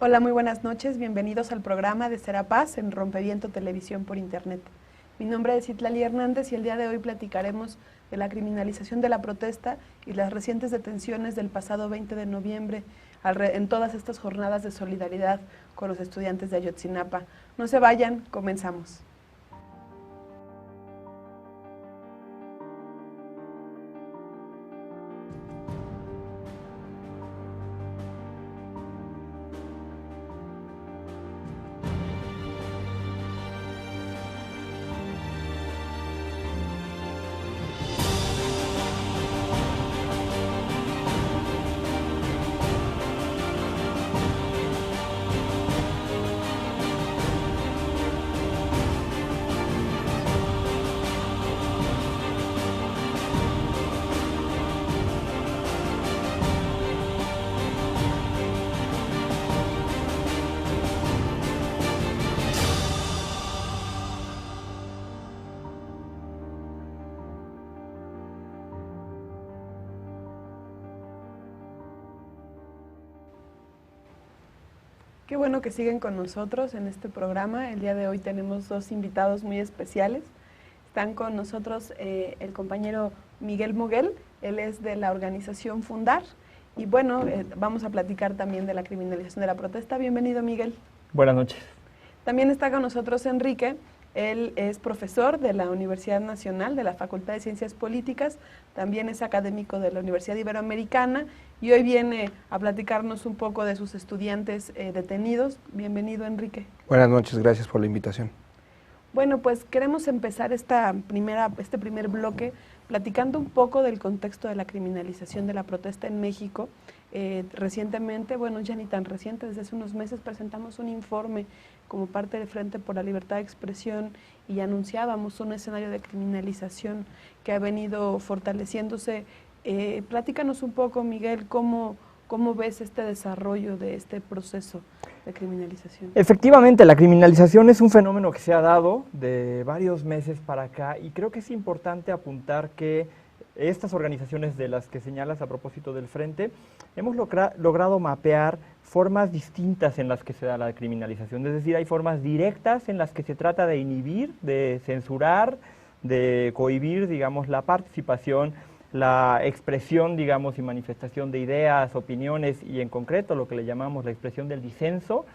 Hola, muy buenas noches. Bienvenidos al programa de Serapaz en Rompeviento Televisión por Internet. Mi nombre es Itlali Hernández y el día de hoy platicaremos de la criminalización de la protesta y las recientes detenciones del pasado 20 de noviembre en todas estas jornadas de solidaridad con los estudiantes de Ayotzinapa. No se vayan, comenzamos. Qué bueno que siguen con nosotros en este programa. El día de hoy tenemos dos invitados muy especiales. Están con nosotros el compañero Miguel Moguel, él es de la organización Fundar. Y bueno, vamos a platicar también de la criminalización de la protesta. Bienvenido, Miguel. Buenas noches. También está con nosotros Enrique. Él es profesor de la Universidad Nacional, de la Facultad de Ciencias Políticas, también es académico de la Universidad Iberoamericana y hoy viene a platicarnos un poco de sus estudiantes detenidos. Bienvenido, Enrique. Buenas noches, gracias por la invitación. Bueno, pues queremos empezar este primer bloque platicando un poco del contexto de la criminalización de la protesta en México. Recientemente, bueno, ya ni tan reciente, desde hace unos meses presentamos un informe como parte del Frente por la Libertad de Expresión y anunciábamos un escenario de criminalización que ha venido fortaleciéndose. Platícanos un poco, Miguel, ¿cómo ves este desarrollo de este proceso de criminalización? Efectivamente, la criminalización es un fenómeno que se ha dado de varios meses para acá y creo que es importante apuntar que estas organizaciones de las que señalas a propósito del Frente, hemos logrado mapear formas distintas en las que se da la criminalización, es decir, hay formas directas en las que se trata de inhibir, de censurar, de cohibir, digamos, la participación, la expresión, digamos, y manifestación de ideas, opiniones y en concreto lo que le llamamos la expresión del disenso,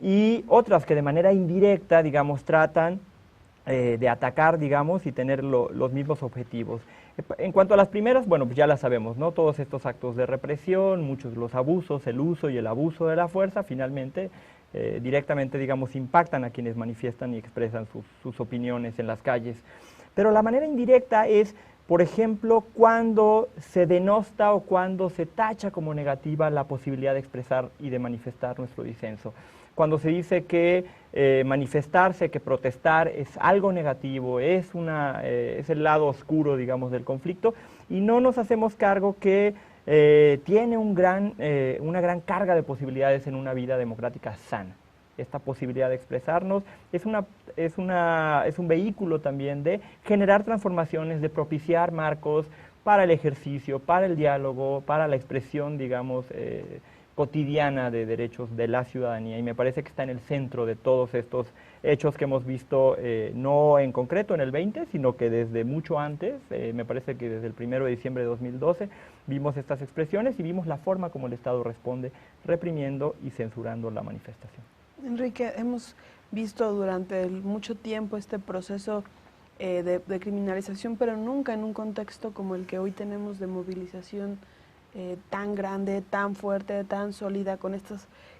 y otras que de manera indirecta, digamos, tratan de atacar, digamos, y tener los mismos objetivos. En cuanto a las primeras, bueno, pues ya las sabemos, ¿no? Todos estos actos de represión, muchos de los abusos, el uso y el abuso de la fuerza, finalmente, directamente, digamos, impactan a quienes manifiestan y expresan sus opiniones en las calles. Pero la manera indirecta es, por ejemplo, cuando se denosta o cuando se tacha como negativa la posibilidad de expresar y de manifestar nuestro disenso. Cuando se dice que manifestarse, que protestar es algo negativo, es el lado oscuro, digamos, del conflicto, y no nos hacemos cargo que tiene una gran carga de posibilidades en una vida democrática sana. Esta posibilidad de expresarnos es un vehículo también de generar transformaciones, de propiciar marcos para el ejercicio, para el diálogo, para la expresión, digamos, cotidiana de derechos de la ciudadanía, y me parece que está en el centro de todos estos hechos que hemos visto, no en concreto en el 20, sino que desde mucho antes, me parece que desde el 1 de diciembre de 2012, vimos estas expresiones y vimos la forma como el Estado responde reprimiendo y censurando la manifestación. Enrique, hemos visto durante mucho tiempo este proceso de criminalización, pero nunca en un contexto como el que hoy tenemos de movilización tan grande, tan fuerte, tan sólida, con esta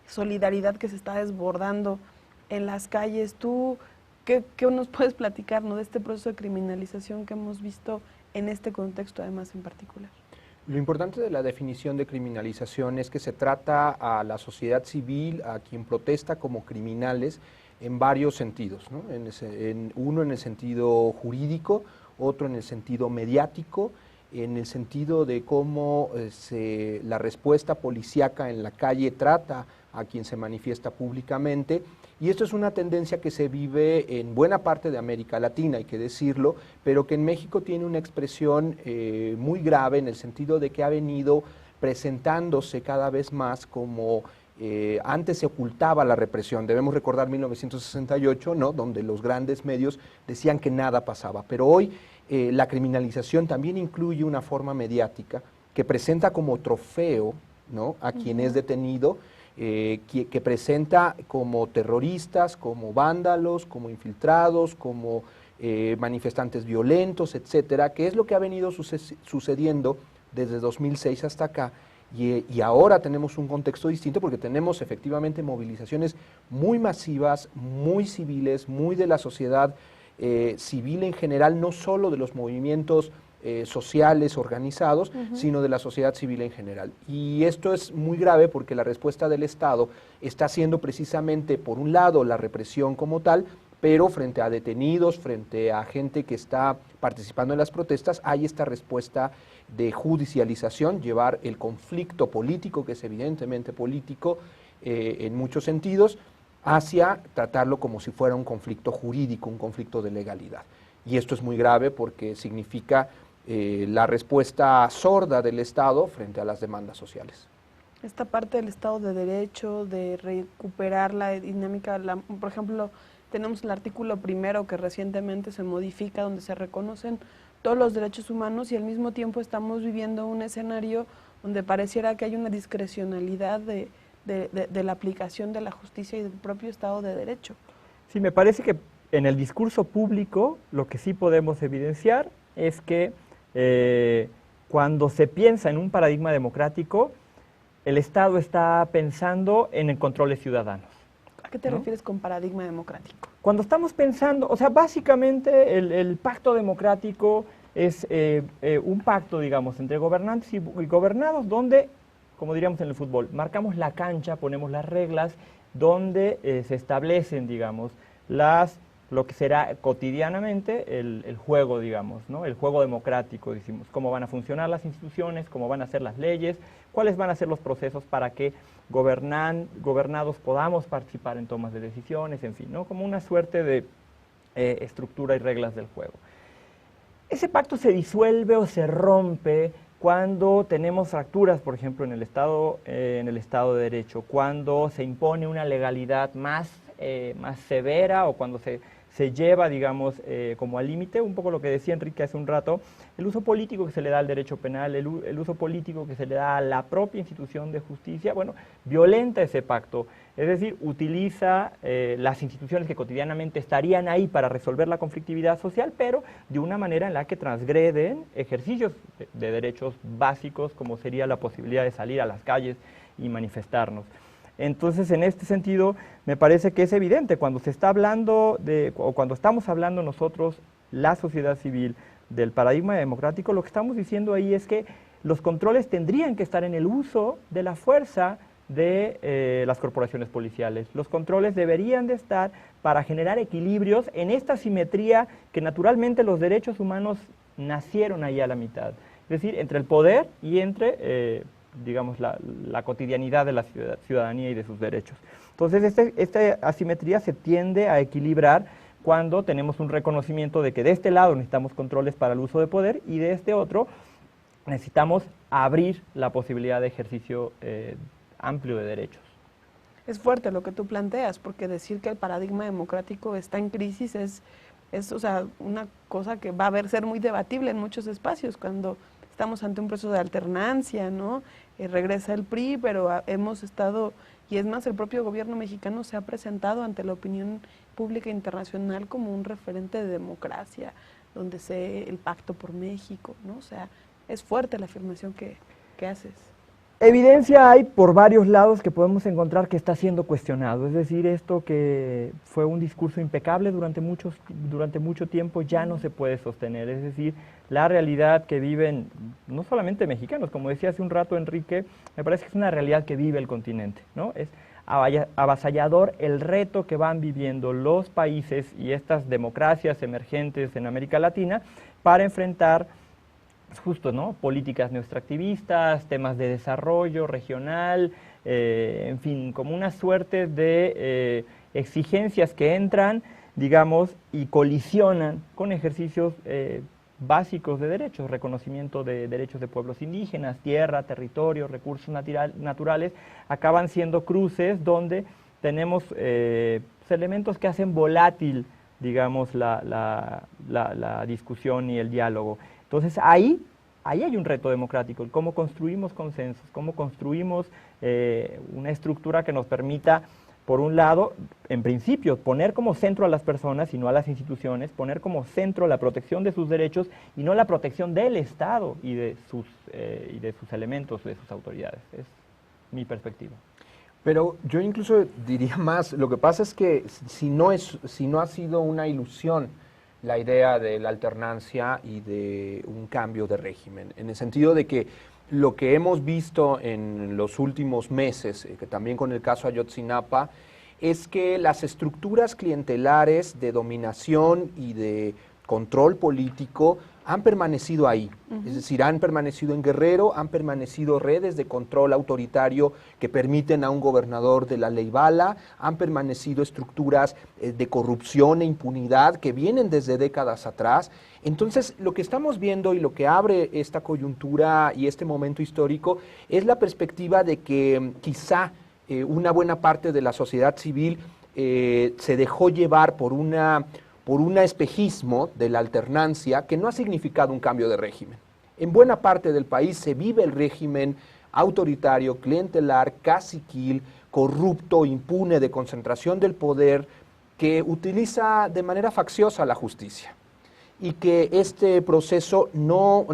solidaridad que se está desbordando en las calles. ¿Tú qué nos puedes platicar, ¿no?, de este proceso de criminalización que hemos visto en este contexto además en particular? Lo importante de la definición de criminalización es que se trata a la sociedad civil, a quien protesta, como criminales en varios sentidos, ¿no? Uno en el sentido jurídico, otro en el sentido mediático, en el sentido de cómo la respuesta policíaca en la calle trata a quien se manifiesta públicamente, y esto es una tendencia que se vive en buena parte de América Latina, hay que decirlo, pero que en México tiene una expresión muy grave en el sentido de que ha venido presentándose cada vez más como antes se ocultaba la represión. Debemos recordar 1968, ¿no?, donde los grandes medios decían que nada pasaba, pero hoy la criminalización también incluye una forma mediática que presenta como trofeo, ¿no?, a quien es detenido, que presenta como terroristas, como vándalos, como infiltrados, como manifestantes violentos, etcétera, que es lo que ha venido sucediendo desde 2006 hasta acá. Y ahora tenemos un contexto distinto porque tenemos efectivamente movilizaciones muy masivas, muy civiles, muy de la sociedad civil en general, no solo de los movimientos sociales organizados, sino de la sociedad civil en general. Y esto es muy grave porque la respuesta del Estado está siendo precisamente, por un lado, la represión como tal, pero frente a detenidos, frente a gente que está participando en las protestas, hay esta respuesta de judicialización, llevar el conflicto político, que es evidentemente político en muchos sentidos, hacia tratarlo como si fuera un conflicto jurídico, un conflicto de legalidad. Y esto es muy grave porque significa la respuesta sorda del Estado frente a las demandas sociales. Esta parte del Estado de Derecho, de recuperar la dinámica, por ejemplo, tenemos el artículo primero que recientemente se modifica, donde se reconocen todos los derechos humanos y al mismo tiempo estamos viviendo un escenario donde pareciera que hay una discrecionalidad de la aplicación de la justicia y del propio Estado de Derecho. Sí, me parece que en el discurso público lo que sí podemos evidenciar es que cuando se piensa en un paradigma democrático, el Estado está pensando en controles ciudadanos. ¿A qué te refieres con paradigma democrático? Cuando estamos pensando, o sea, básicamente el pacto democrático es un pacto, digamos, entre gobernantes y gobernados, donde, como diríamos en el fútbol, marcamos la cancha, ponemos las reglas, donde se establecen, digamos, lo que será cotidianamente el juego, digamos, ¿no? El juego democrático, decimos, cómo van a funcionar las instituciones, cómo van a ser las leyes, cuáles van a ser los procesos para que gobernados podamos participar en tomas de decisiones, en fin, ¿no? Como una suerte de estructura y reglas del juego. Ese pacto se disuelve o se rompe cuando tenemos fracturas, por ejemplo, en el Estado de Derecho, cuando se impone una legalidad más severa o cuando se lleva, digamos, como al límite, un poco lo que decía Enrique hace un rato, el uso político que se le da al derecho penal, el uso político que se le da a la propia institución de justicia, bueno, violenta ese pacto, es decir, utiliza las instituciones que cotidianamente estarían ahí para resolver la conflictividad social, pero de una manera en la que transgreden ejercicios de derechos básicos, como sería la posibilidad de salir a las calles y manifestarnos. Entonces, en este sentido, me parece que es evidente, cuando se está hablando o cuando estamos hablando nosotros, la sociedad civil, del paradigma democrático, lo que estamos diciendo ahí es que los controles tendrían que estar en el uso de la fuerza de las corporaciones policiales. Los controles deberían de estar para generar equilibrios en esta simetría que naturalmente los derechos humanos nacieron ahí a la mitad. Es decir, entre el poder y entre digamos, la cotidianidad de la ciudadanía y de sus derechos. Entonces, esta asimetría se tiende a equilibrar cuando tenemos un reconocimiento de que de este lado necesitamos controles para el uso de poder y de este otro necesitamos abrir la posibilidad de ejercicio amplio de derechos. Es fuerte lo que tú planteas, porque decir que el paradigma democrático está en crisis es o sea, una cosa que va a ser muy debatible en muchos espacios, cuando estamos ante un proceso de alternancia, ¿no? Regresa el PRI, pero hemos estado, y es más, el propio gobierno mexicano se ha presentado ante la opinión pública internacional como un referente de democracia, donde el pacto por México, ¿no? O sea, es fuerte la afirmación que haces. Evidencia hay por varios lados que podemos encontrar que está siendo cuestionado, es decir, esto que fue un discurso impecable durante mucho tiempo ya no se puede sostener, es decir, la realidad que viven no solamente mexicanos, como decía hace un rato Enrique, me parece que es una realidad que vive el continente, ¿no? Es avasallador el reto que van viviendo los países y estas democracias emergentes en América Latina para enfrentar justo, ¿no? Políticas neoextractivistas, temas de desarrollo regional, en fin, como una suerte de exigencias que entran, digamos, y colisionan con ejercicios básicos de derechos, reconocimiento de derechos de pueblos indígenas, tierra, territorio, recursos naturales, acaban siendo cruces donde tenemos elementos que hacen volátil, digamos, la discusión y el diálogo. Entonces ahí hay un reto democrático, cómo construimos consensos, cómo construimos una estructura que nos permita, por un lado, en principio, poner como centro a las personas y no a las instituciones, poner como centro la protección de sus derechos y no la protección del Estado y de sus elementos, de sus autoridades. Es mi perspectiva. Pero yo incluso diría más, lo que pasa es que si no ha sido una ilusión la idea de la alternancia y de un cambio de régimen, en el sentido de que lo que hemos visto en los últimos meses, que también con el caso Ayotzinapa, es que las estructuras clientelares de dominación y de control político han permanecido ahí. Es decir, han permanecido en Guerrero, han permanecido redes de control autoritario que permiten a un gobernador de la ley bala, han permanecido estructuras de corrupción e impunidad que vienen desde décadas atrás. Entonces, lo que estamos viendo y lo que abre esta coyuntura y este momento histórico es la perspectiva de que quizá una buena parte de la sociedad civil se dejó llevar por un espejismo de la alternancia que no ha significado un cambio de régimen. En buena parte del país se vive el régimen autoritario, clientelar, caciquil, corrupto, impune, de concentración del poder, que utiliza de manera facciosa la justicia. Y que este proceso no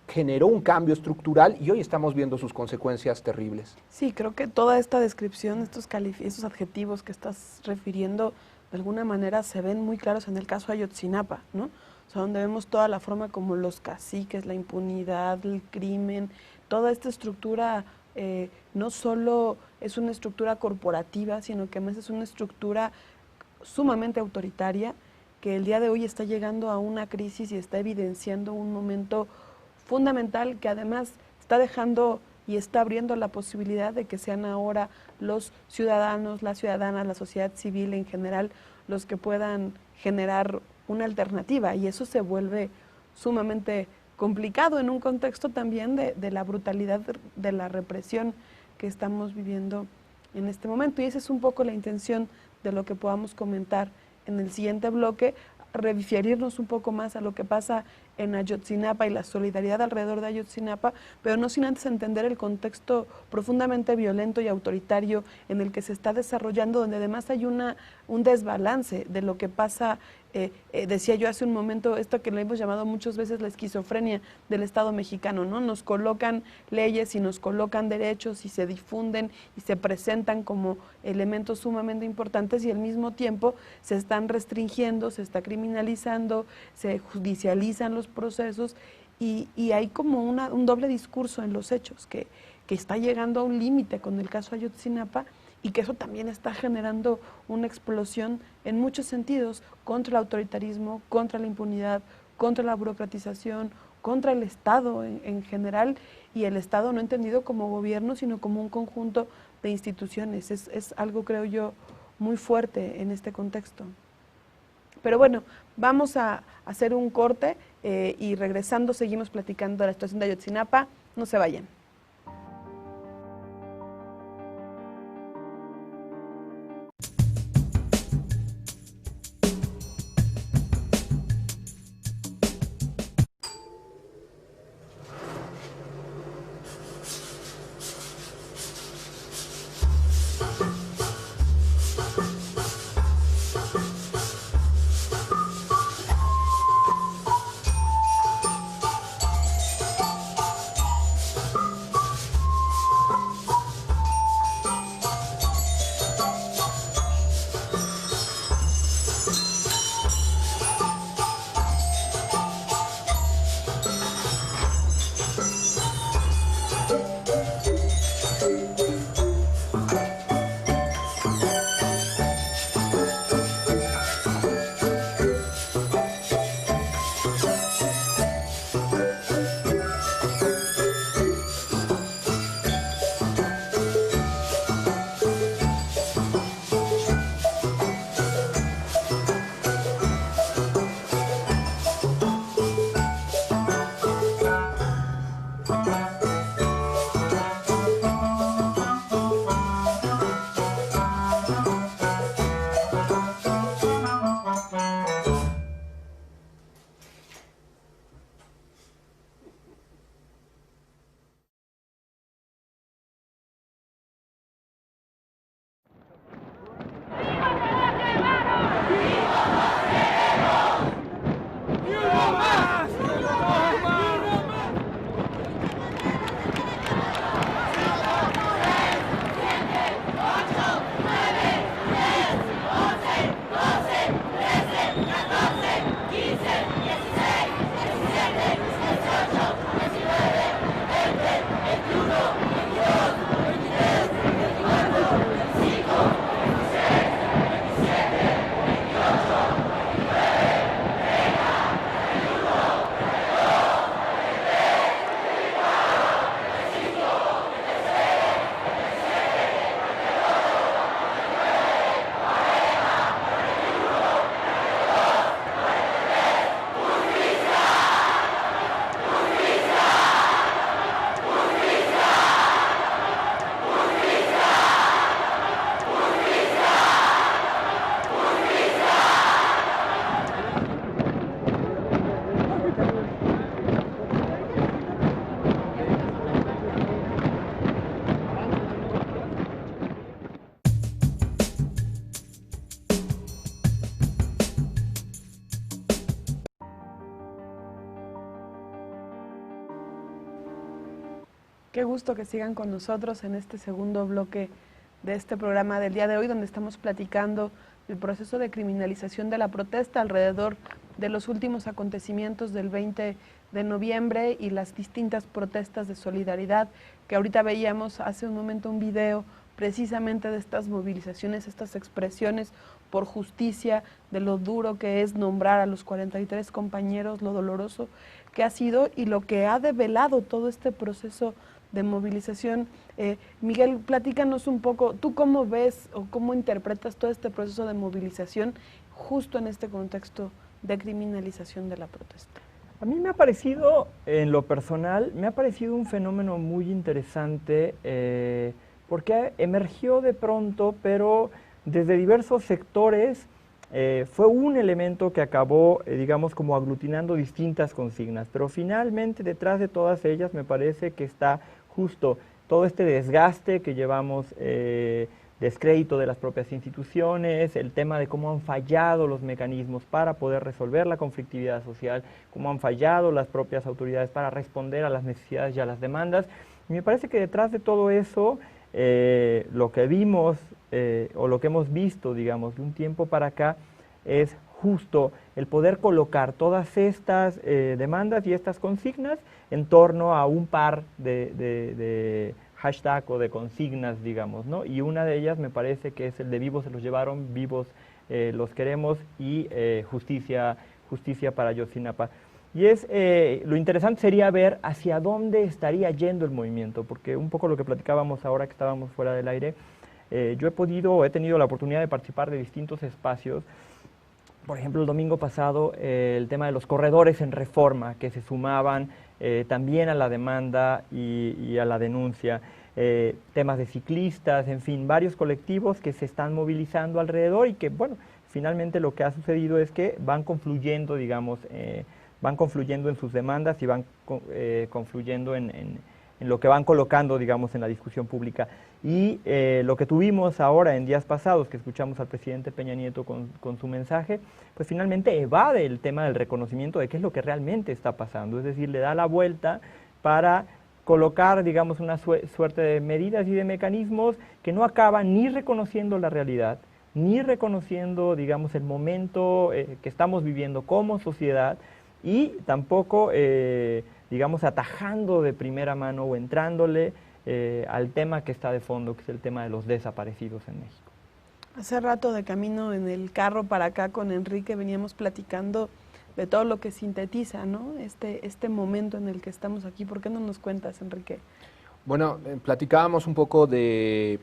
generó un cambio estructural y hoy estamos viendo sus consecuencias terribles. Sí, creo que toda esta descripción, estos adjetivos que estás refiriendo, de alguna manera se ven muy claros en el caso Ayotzinapa, ¿no? O sea, donde vemos toda la forma como los caciques, la impunidad, el crimen, toda esta estructura no solo es una estructura corporativa, sino que además es una estructura sumamente autoritaria, que el día de hoy está llegando a una crisis y está evidenciando un momento fundamental que además está dejando y está abriendo la posibilidad de que sean ahora los ciudadanos, las ciudadanas, la sociedad civil en general, los que puedan generar una alternativa, y eso se vuelve sumamente complicado en un contexto también de la brutalidad de la represión que estamos viviendo en este momento, y esa es un poco la intención de lo que podamos comentar en el siguiente bloque, referirnos un poco más a lo que pasa en Ayotzinapa y la solidaridad alrededor de Ayotzinapa, pero no sin antes entender el contexto profundamente violento y autoritario en el que se está desarrollando, donde además hay un desbalance de lo que pasa. Decía yo hace un momento, esto que le hemos llamado muchas veces la esquizofrenia del Estado mexicano, ¿no? Nos colocan leyes y nos colocan derechos y se difunden y se presentan como elementos sumamente importantes y al mismo tiempo se están restringiendo, se está criminalizando, se judicializan los procesos y hay como un doble discurso en los hechos que está llegando a un límite con el caso Ayotzinapa, y que eso también está generando una explosión en muchos sentidos contra el autoritarismo, contra la impunidad, contra la burocratización, contra el Estado en general, y el Estado no entendido como gobierno, sino como un conjunto de instituciones. Es algo, creo yo, muy fuerte en este contexto. Pero bueno, vamos a hacer un corte y regresando seguimos platicando de la situación de Ayotzinapa. No se vayan. Qué gusto que sigan con nosotros en este segundo bloque de este programa del día de hoy, donde estamos platicando el proceso de criminalización de la protesta alrededor de los últimos acontecimientos del 20 de noviembre y las distintas protestas de solidaridad, que ahorita veíamos hace un momento un video precisamente de estas movilizaciones, estas expresiones por justicia, de lo duro que es nombrar a los 43 compañeros, lo doloroso que ha sido y lo que ha develado todo este proceso de movilización. Miguel, platícanos un poco, ¿tú cómo ves o cómo interpretas todo este proceso de movilización justo en este contexto de criminalización de la protesta? A mí me ha parecido, en lo personal, me ha parecido un fenómeno muy interesante porque emergió de pronto, pero desde diversos sectores fue un elemento que acabó, digamos, como aglutinando distintas consignas, pero finalmente detrás de todas ellas me parece que está justo todo este desgaste que llevamos, descrédito de las propias instituciones, el tema de cómo han fallado los mecanismos para poder resolver la conflictividad social, cómo han fallado las propias autoridades para responder a las necesidades y a las demandas. Y me parece que detrás de todo eso, lo que vimos o lo que hemos visto, digamos, de un tiempo para acá, es justo el poder colocar todas estas demandas y estas consignas en torno a un par de hashtag o de consignas, digamos, ¿no? Y una de ellas me parece que es el de vivos se los llevaron, vivos los queremos y justicia para Ayotzinapa. Y lo interesante sería ver hacia dónde estaría yendo el movimiento, porque un poco lo que platicábamos ahora que estábamos fuera del aire, yo he tenido la oportunidad de participar de distintos espacios. Por ejemplo, el domingo pasado, el tema de los corredores en reforma, que se sumaban también a la demanda y a la denuncia, temas de ciclistas, en fin, varios colectivos que se están movilizando alrededor y que, bueno, finalmente lo que ha sucedido es que van confluyendo, digamos, van confluyendo en sus demandas y van confluyendo en lo que van colocando, digamos, en la discusión pública. Y lo que tuvimos ahora en días pasados, que escuchamos al presidente Peña Nieto con su mensaje, pues finalmente evade el tema del reconocimiento de qué es lo que realmente está pasando, es decir, le da la vuelta para colocar, digamos, una suerte de medidas y de mecanismos que no acaban ni reconociendo la realidad, ni reconociendo, digamos, el momento que estamos viviendo como sociedad y tampoco, digamos, atajando de primera mano o entrándole al tema que está de fondo, que es el tema de los desaparecidos en México. Hace rato de camino en el carro para acá con Enrique veníamos platicando de todo lo que sintetiza, ¿no? Este momento en el que estamos aquí. ¿Por qué no nos cuentas, Enrique? Bueno, platicábamos un poco de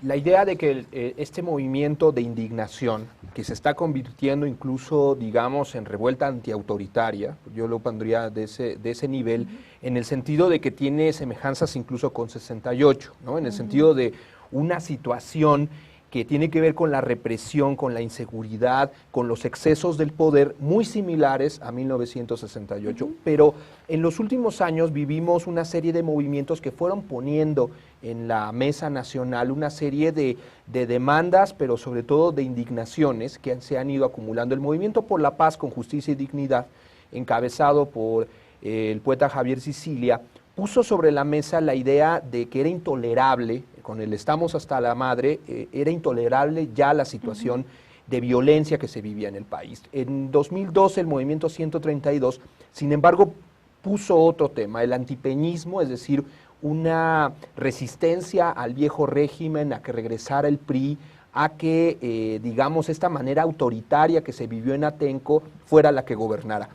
la idea de que este movimiento de indignación, que se está convirtiendo incluso, digamos, en revuelta antiautoritaria, yo lo pondría de ese nivel, en el sentido de que tiene semejanzas incluso con 68, ¿no? En el sentido de una situación que tiene que ver con la represión, con la inseguridad, con los excesos del poder, muy similares a 1968. Pero en los últimos años vivimos una serie de movimientos que fueron poniendo en la mesa nacional una serie de demandas, pero sobre todo de indignaciones que se han ido acumulando. El Movimiento por la Paz con Justicia y Dignidad, encabezado por el poeta Javier Sicilia, puso sobre la mesa la idea de que era intolerable, con el estamos hasta la madre, era intolerable ya la situación de violencia que se vivía en el país. En 2012 el Movimiento 132, sin embargo, puso otro tema, el antipeñismo, es decir, una resistencia al viejo régimen, a que regresara el PRI, a que, digamos, esta manera autoritaria que se vivió en Atenco fuera la que gobernara.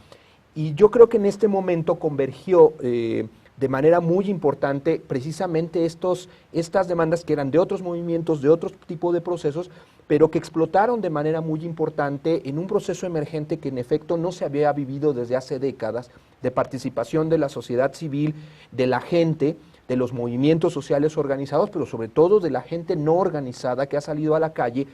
Y yo creo que en este momento convergió de manera muy importante precisamente estas demandas que eran de otros movimientos, de otro tipo de procesos, pero que explotaron de manera muy importante en un proceso emergente que en efecto no se había vivido desde hace décadas, de participación de la sociedad civil, de la gente, de los movimientos sociales organizados, pero sobre todo de la gente no organizada que ha salido a la calle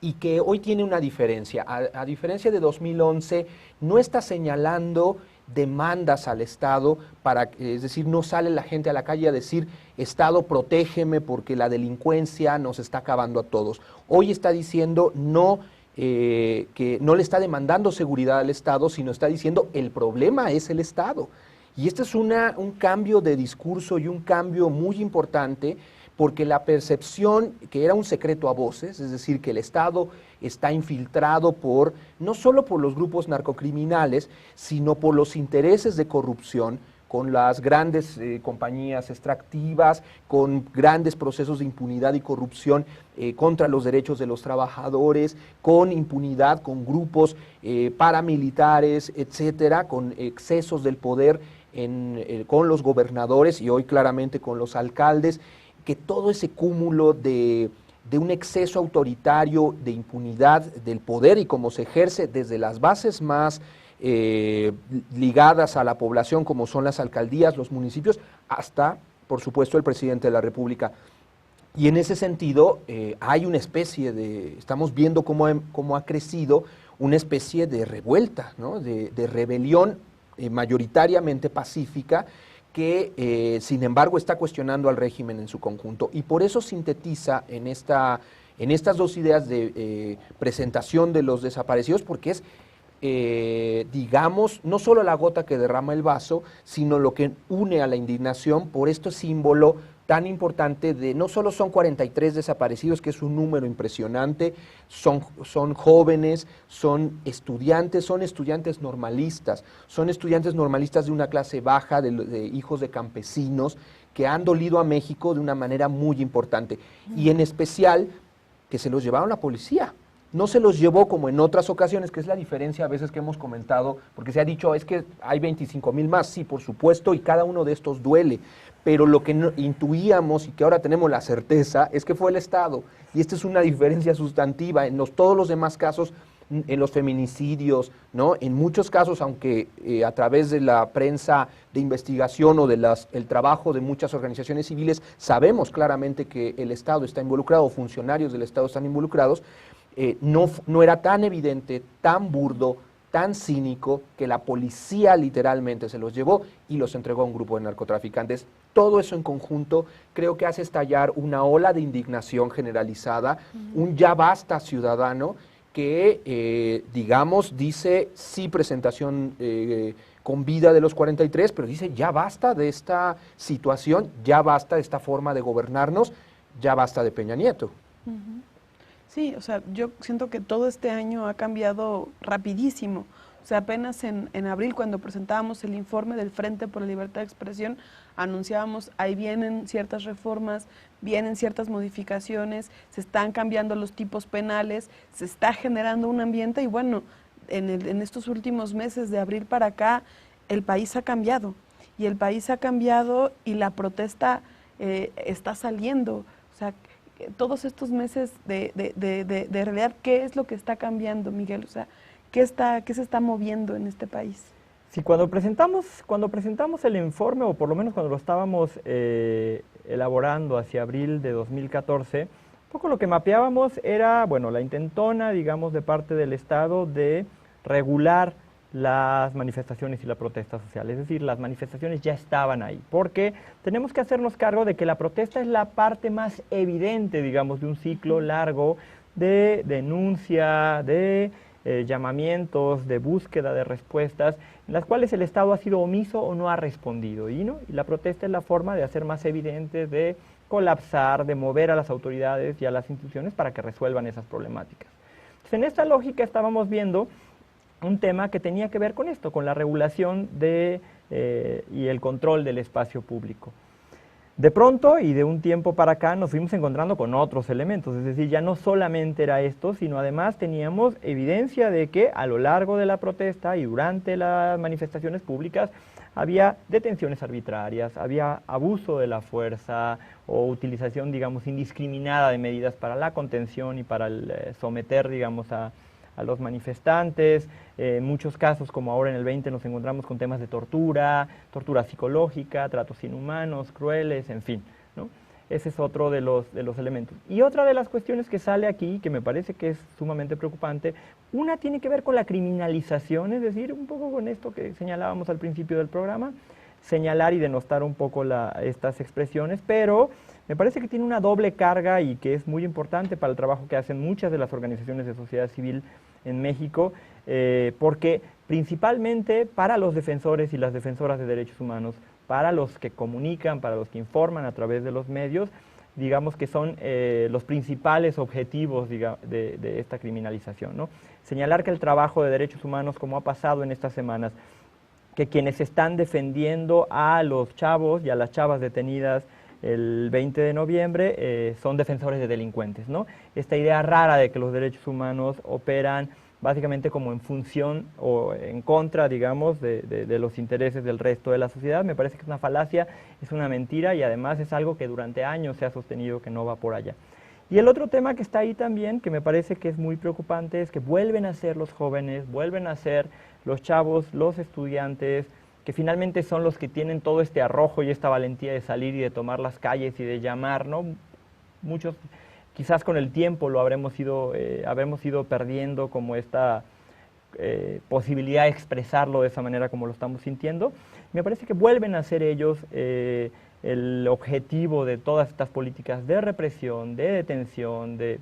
y que hoy tiene una diferencia. A diferencia de 2011, no está señalando demandas al Estado, es decir, no sale la gente a la calle a decir, Estado, protégeme porque la delincuencia nos está acabando a todos. Hoy está diciendo que no le está demandando seguridad al Estado, sino está diciendo, el problema es el Estado. Y este es un cambio de discurso y un cambio muy importante, porque la percepción que era un secreto a voces, es decir, que el Estado está infiltrado no solo por los grupos narcocriminales, sino por los intereses de corrupción, con las grandes compañías extractivas, con grandes procesos de impunidad y corrupción contra los derechos de los trabajadores, con impunidad, con grupos paramilitares, etcétera, con excesos del poder con los gobernadores y hoy claramente con los alcaldes, que todo ese cúmulo de un exceso autoritario, de impunidad del poder y cómo se ejerce desde las bases más ligadas a la población, como son las alcaldías, los municipios, hasta, por supuesto, el presidente de la República. Y en ese sentido hay una especie estamos viendo cómo ha crecido una especie de revuelta, ¿no? de rebelión mayoritariamente pacífica, que sin embargo está cuestionando al régimen en su conjunto, y por eso sintetiza en estas dos ideas de presentación de los desaparecidos, porque es, digamos, no solo la gota que derrama el vaso, sino lo que une a la indignación por este símbolo tan importante de no solo son 43 desaparecidos, que es un número impresionante, son jóvenes, son estudiantes normalistas, son estudiantes normalistas de una clase baja, de hijos de campesinos, que han dolido a México de una manera muy importante, y en especial que se los llevaron la policía. No se los llevó como en otras ocasiones, que es la diferencia a veces que hemos comentado, porque se ha dicho, es que hay 25,000 más, sí, por supuesto, y cada uno de estos duele, pero lo que intuíamos y que ahora tenemos la certeza es que fue el Estado, y esta es una diferencia sustantiva. En todos los demás casos, en los feminicidios, ¿no? En muchos casos, aunque a través de la prensa de investigación o el trabajo de muchas organizaciones civiles, sabemos claramente que el Estado está involucrado, funcionarios del Estado están involucrados, no era tan evidente, tan burdo, tan cínico, que la policía literalmente se los llevó y los entregó a un grupo de narcotraficantes. Todo eso en conjunto creo que hace estallar una ola de indignación generalizada, un ya basta ciudadano que, digamos, dice sí presentación con vida de los 43, pero dice ya basta de esta situación, ya basta de esta forma de gobernarnos, ya basta de Peña Nieto. Sí, o sea, yo siento que todo este año ha cambiado rapidísimo. O sea, apenas en abril, cuando presentábamos el informe del Frente por la Libertad de Expresión, anunciábamos, ahí vienen ciertas reformas, vienen ciertas modificaciones, se están cambiando los tipos penales, se está generando un ambiente, y bueno, en estos últimos meses de abril para acá, el país ha cambiado. Y el país ha cambiado y la protesta está saliendo. O sea, todos estos meses de realidad, ¿qué es lo que está cambiando, Miguel? O sea, ¿qué se está moviendo en este país? Sí, cuando presentamos el informe, o por lo menos cuando lo estábamos elaborando hacia abril de 2014, un poco lo que mapeábamos era, bueno, la intentona, digamos, de parte del Estado de regular las manifestaciones y la protesta social. Es decir, las manifestaciones ya estaban ahí, porque tenemos que hacernos cargo de que la protesta es la parte más evidente, digamos, de un ciclo largo de denuncia, de llamamientos, de búsqueda de respuestas, en las cuales el Estado ha sido omiso o no ha respondido. Y la protesta es la forma de hacer más evidente, de colapsar, de mover a las autoridades y a las instituciones para que resuelvan esas problemáticas. Entonces, en esta lógica estábamos viendo un tema que tenía que ver con esto, con la regulación y el control del espacio público. De pronto, y de un tiempo para acá, nos fuimos encontrando con otros elementos, es decir, ya no solamente era esto, sino además teníamos evidencia de que a lo largo de la protesta y durante las manifestaciones públicas había detenciones arbitrarias, había abuso de la fuerza o utilización, digamos, indiscriminada de medidas para la contención y para someter, digamos, a los manifestantes. En muchos casos, como ahora en el 20, nos encontramos con temas de tortura psicológica, tratos inhumanos, crueles, en fin, ¿no? Ese es otro de los elementos. Y otra de las cuestiones que sale aquí, que me parece que es sumamente preocupante, una tiene que ver con la criminalización, es decir, un poco con esto que señalábamos al principio del programa, señalar y denostar un poco estas expresiones, pero me parece que tiene una doble carga y que es muy importante para el trabajo que hacen muchas de las organizaciones de sociedad civil en México, porque principalmente para los defensores y las defensoras de derechos humanos, para los que comunican, para los que informan a través de los medios, digamos que son los principales objetivos de esta criminalización, ¿no? Señalar que el trabajo de derechos humanos, como ha pasado en estas semanas, que quienes están defendiendo a los chavos y a las chavas detenidas el 20 de noviembre son defensores de delincuentes, ¿no? Esta idea rara de que los derechos humanos operan básicamente como en función o en contra, digamos, de los intereses del resto de la sociedad, me parece que es una falacia, es una mentira y además es algo que durante años se ha sostenido que no va por allá. Y el otro tema que está ahí también, que me parece que es muy preocupante, es que vuelven a ser los jóvenes, vuelven a ser los chavos, los estudiantes, que finalmente son los que tienen todo este arrojo y esta valentía de salir y de tomar las calles y de llamar, ¿no? Muchos, quizás con el tiempo lo habremos ido perdiendo como esta posibilidad de expresarlo de esa manera como lo estamos sintiendo. Me parece que vuelven a ser ellos el objetivo de todas estas políticas de represión, de detención, de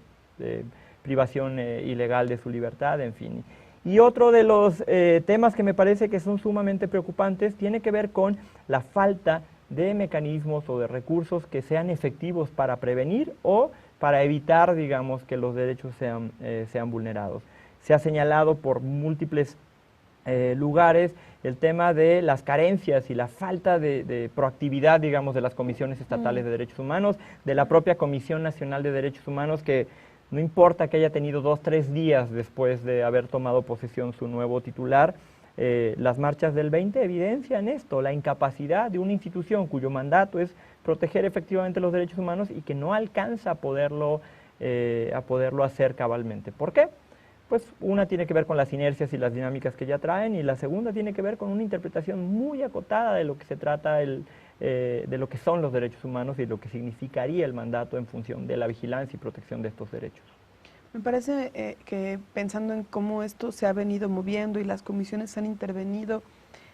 privación ilegal de su libertad, en fin. Y otro de los temas que me parece que son sumamente preocupantes tiene que ver con la falta de mecanismos o de recursos que sean efectivos para prevenir o para evitar, digamos, que los derechos sean vulnerados. Se ha señalado por múltiples lugares el tema de las carencias y la falta de proactividad, digamos, de las comisiones estatales de derechos humanos, de la propia Comisión Nacional de Derechos Humanos, que no importa que haya tenido 2 o 3 días después de haber tomado posesión su nuevo titular, las marchas del 20 evidencian esto, la incapacidad de una institución cuyo mandato es proteger efectivamente los derechos humanos y que no alcanza a poderlo hacer cabalmente. ¿Por qué? Pues una tiene que ver con las inercias y las dinámicas que ya traen, y la segunda tiene que ver con una interpretación muy acotada de lo que se trata, de lo que son los derechos humanos y lo que significaría el mandato en función de la vigilancia y protección de estos derechos. Me parece que pensando en cómo esto se ha venido moviendo y las comisiones han intervenido,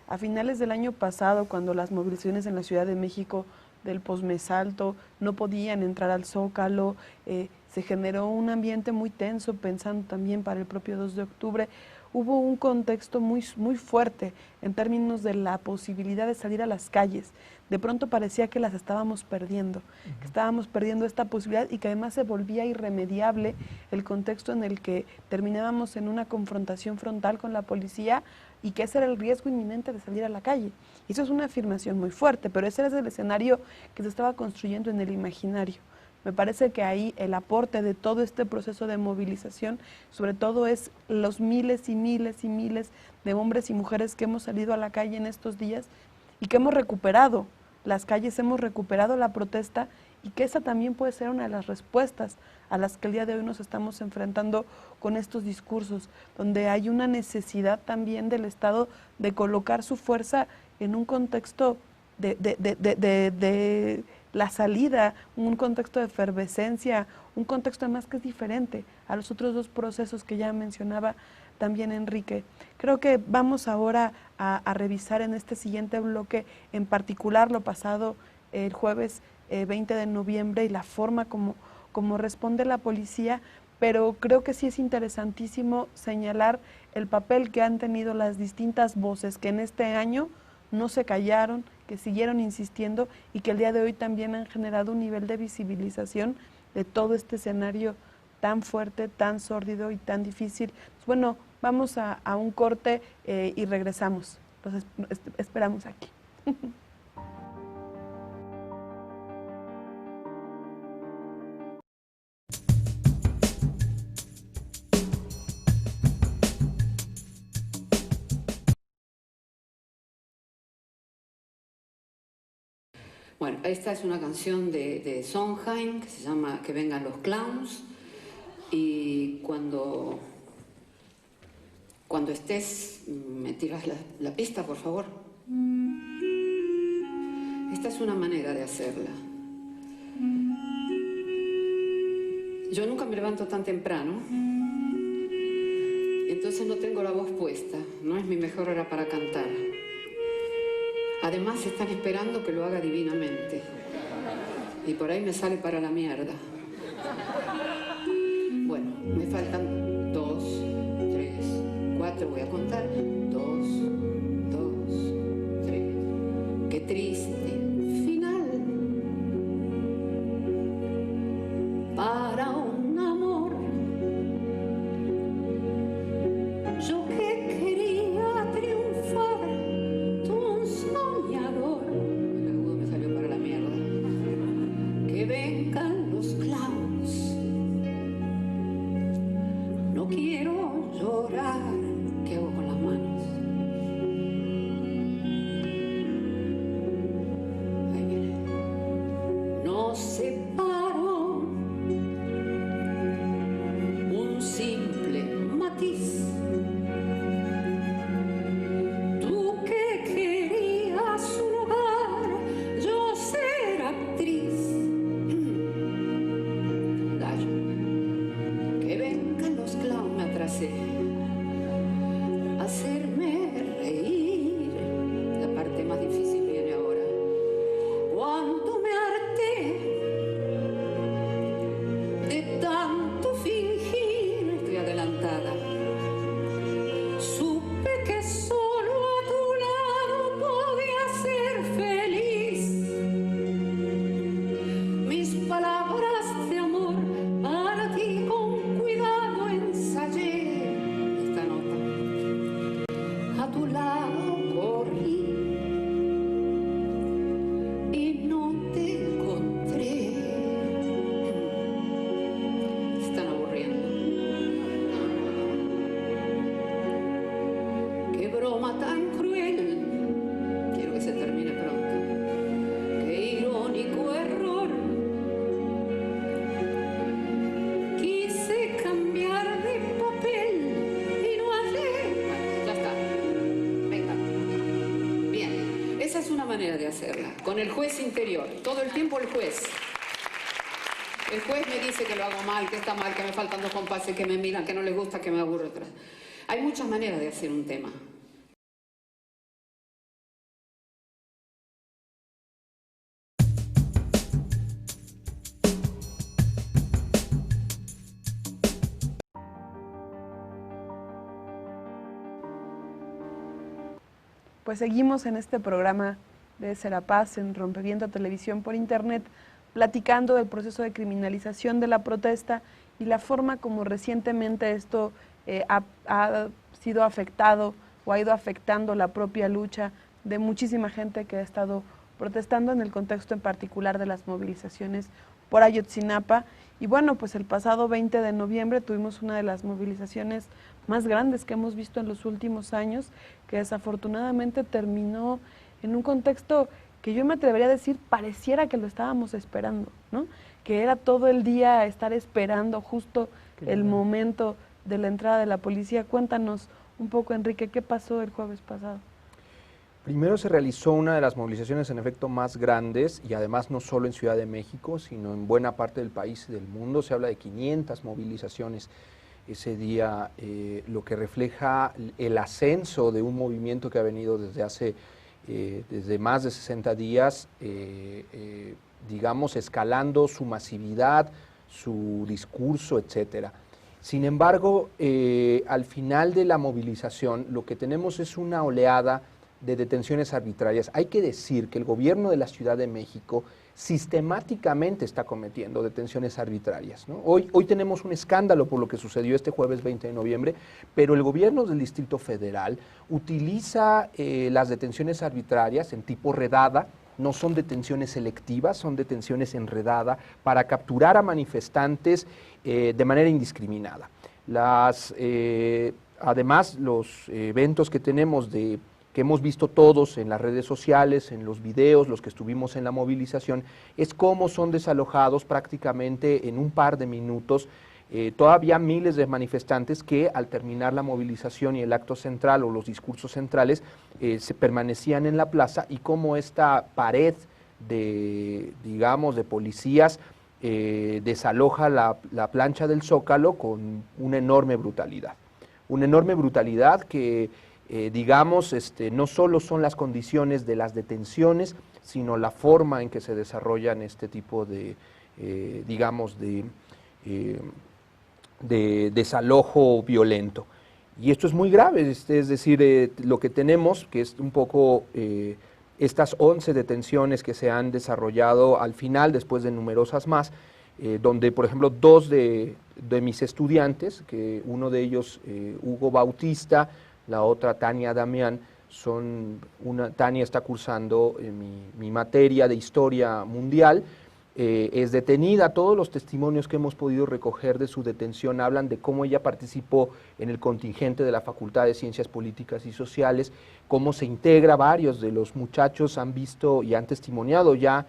a finales del año pasado, cuando las movilizaciones en la Ciudad de México del Posmesalto no podían entrar al Zócalo, se generó un ambiente muy tenso, pensando también para el propio 2 de octubre, hubo un contexto muy fuerte en términos de la posibilidad de salir a las calles. De pronto parecía que las estábamos perdiendo, que estábamos perdiendo esta posibilidad y que además se volvía irremediable el contexto en el que terminábamos en una confrontación frontal con la policía y que ese era el riesgo inminente de salir a la calle. Y eso es una afirmación muy fuerte, pero ese era el escenario que se estaba construyendo en el imaginario. Me parece que ahí el aporte de todo este proceso de movilización, sobre todo es los miles y miles y miles de hombres y mujeres que hemos salido a la calle en estos días y que hemos recuperado las calles, hemos recuperado la protesta, y que esa también puede ser una de las respuestas a las que el día de hoy nos estamos enfrentando con estos discursos, donde hay una necesidad también del Estado de colocar su fuerza en un contexto de la salida, un contexto de efervescencia, un contexto además que es diferente a los otros 2 procesos que ya mencionaba también Enrique. Creo que vamos ahora a revisar en este siguiente bloque, en particular lo pasado el jueves 20 de noviembre y la forma como responde la policía, pero creo que sí es interesantísimo señalar el papel que han tenido las distintas voces que en este año no se callaron, que siguieron insistiendo y que el día de hoy también han generado un nivel de visibilización de todo este escenario tan fuerte, tan sórdido y tan difícil. Pues bueno, vamos a un corte y regresamos. Entonces, esperamos aquí. Bueno, esta es una canción de Sondheim que se llama Que vengan los clowns, y cuando estés me tiras la pista, por favor. Esta es una manera de hacerla. Yo nunca me levanto tan temprano, entonces no tengo la voz puesta, no es mi mejor hora para cantar. Además están esperando que lo haga divinamente. Y por ahí me sale para la mierda. Bueno, me faltan 2, 3, 4, voy a contar. 2, Esa es una manera de hacerla, con el juez interior, todo el tiempo el juez. El juez me dice que lo hago mal, que está mal, que me faltan 2 compases, que me miran, que no les gusta, que me aburro. Hay muchas maneras de hacer un tema. Pues seguimos en este programa de Serapaz en Rompeviento Televisión por Internet, platicando del proceso de criminalización de la protesta y la forma como recientemente esto ha sido afectado o ha ido afectando la propia lucha de muchísima gente que ha estado protestando en el contexto en particular de las movilizaciones por Ayotzinapa. Y bueno, pues el pasado 20 de noviembre tuvimos una de las movilizaciones más grandes que hemos visto en los últimos años, que desafortunadamente terminó en un contexto que yo me atrevería a decir pareciera que lo estábamos esperando, ¿no? Que era todo el día estar esperando justo el momento de la entrada de la policía. Cuéntanos un poco, Enrique, ¿qué pasó el jueves pasado? Primero se realizó una de las movilizaciones en efecto más grandes y además no solo en Ciudad de México, sino en buena parte del país y del mundo. Se habla de 500 movilizaciones ese día, lo que refleja el ascenso de un movimiento que ha venido desde más de 60 días, digamos, escalando su masividad, su discurso, etcétera. Sin embargo, al final de la movilización, lo que tenemos es una oleada de detenciones arbitrarias. Hay que decir que el gobierno de la Ciudad de México sistemáticamente está cometiendo detenciones arbitrarias, ¿no? Hoy tenemos un escándalo por lo que sucedió este jueves 20 de noviembre, pero el gobierno del Distrito Federal utiliza las detenciones arbitrarias en tipo redada. No son detenciones selectivas, son detenciones en redada para capturar a manifestantes de manera indiscriminada. Además, los eventos que tenemos que hemos visto todos en las redes sociales, en los videos, los que estuvimos en la movilización, es cómo son desalojados prácticamente en un par de minutos todavía miles de manifestantes que al terminar la movilización y el acto central o los discursos centrales se permanecían en la plaza, y cómo esta pared de policías desaloja la plancha del Zócalo con una enorme brutalidad. Una enorme brutalidad que no solo son las condiciones de las detenciones, sino la forma en que se desarrollan este tipo de desalojo violento. Y esto es muy grave, es decir, lo que tenemos, que es un poco estas 11 detenciones que se han desarrollado al final, después de numerosas más, donde, por ejemplo, 2 de mis estudiantes, que uno de ellos, Hugo Bautista, la otra Tania Damián, Tania está cursando mi materia de Historia Mundial, es detenida. Todos los testimonios que hemos podido recoger de su detención hablan de cómo ella participó en el contingente de la Facultad de Ciencias Políticas y Sociales, cómo se integra. Varios de los muchachos han visto y han testimoniado ya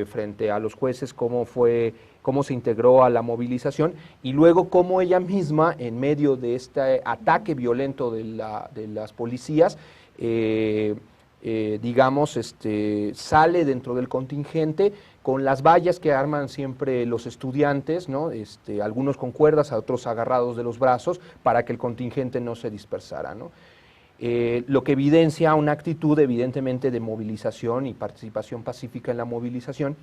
frente a los jueces cómo se integró a la movilización, y luego cómo ella misma, en medio de este ataque violento de las policías, sale dentro del contingente con las vallas que arman siempre los estudiantes, ¿no? Algunos con cuerdas, a otros agarrados de los brazos, para que el contingente no se dispersara, ¿no? Lo que evidencia una actitud evidentemente de movilización y participación pacífica en la movilización.